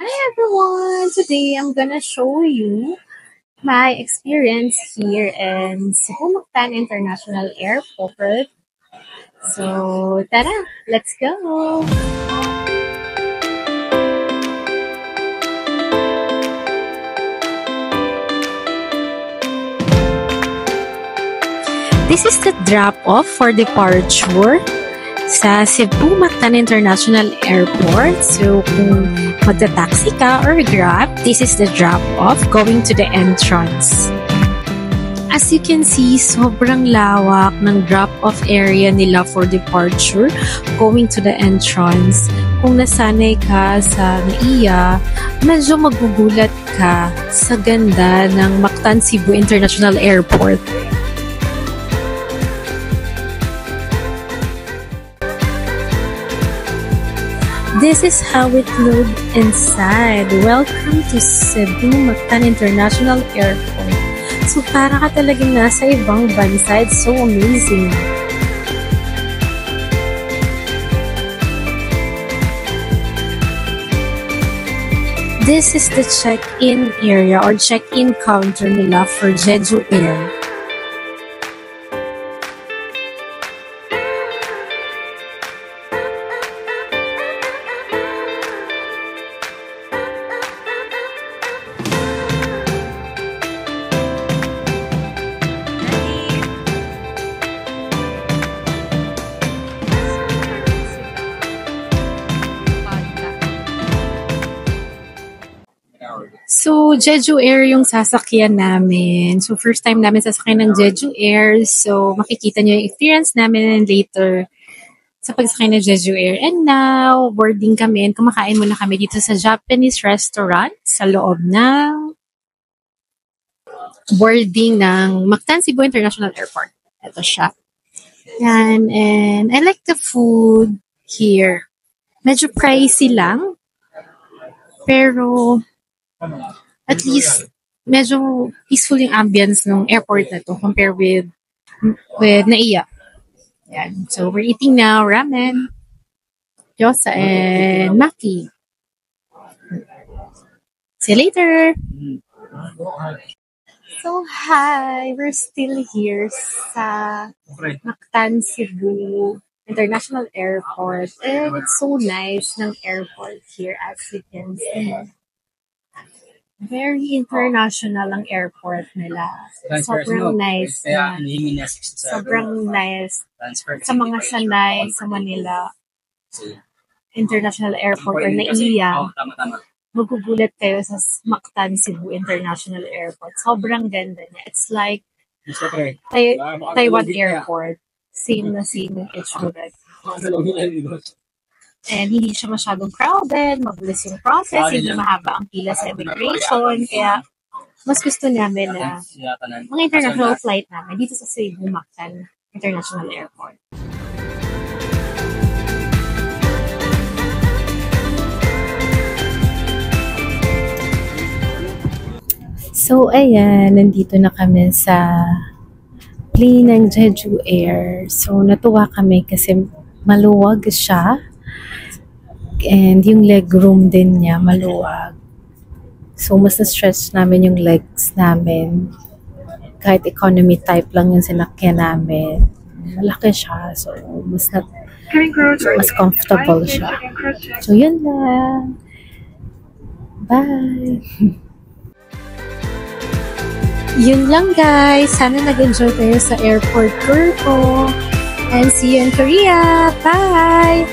Hi everyone! Today I'm gonna show you my experience here in Cebu Mactan International Airport. So, tara! Let's go! This is the drop-off for departure sa Cebu Mactan International Airport. So, kung magta-taxi ka or Grab, this is the drop-off going to the entrance. As you can see, sobrang lawak ng drop-off area nila for departure going to the entrance. Kung nasanay ka sa NAIA, medyo magugulat ka sa ganda ng Mactan Cebu International Airport. This is how it looked inside. Welcome to Cebu Mactan International Airport. So para ka talagang nasa ibang bansa. It's so amazing. This is the check-in area or check-in counter nila for Jeju Air. So, Jeju Air yung sasakyan namin. So, first time namin sasakyan ng Jeju Air. So, makikita nyo yung experience namin later sa pagsakay ng Jeju Air. And now, boarding kami and kumakain muna kami dito sa Japanese restaurant sa loob ng boarding ng Mactan Cebu International Airport. Ito siya. Yan. And I like the food here. Medyo pricey lang. Pero at least, medyo peaceful yung ambience ng airport na to compared with NAIA. Yan. So, we're eating now ramen, gyoza, and maki. See you later! So, hi! We're still here sa Mactan Cebu International Airport. And it's so nice ng airport here as you can see. Very international ang airport nila. Sobrang nice na. Sobrang nice. Sa mga sanay sa Manila International Airport or NAIA, magugulat kayo sa Mactan Cebu International Airport. Sobrang ganda niya. It's like Taiwan Airport. Same na same yung itsura. And hindi siya masyadong crowded, mabilis yung process, hindi mahaba ang pila sa immigration. Kaya, mas gusto namin na mga international flight namin dito sa Cebu Mactan International Airport. So, ayan, nandito na kami sa plane ng Jeju Air. So, natuwa kami kasi maluwag siya. And yung leg room din niya, maluwag. So, mas na-stretch namin yung legs namin. Kahit economy type lang yung sinakyan namin. Malaki siya. So, mas comfortable siya. So, yun lang. Bye! Yun lang guys. Sana nag-enjoy kayo sa airport tour ko. And see you in Korea. Bye!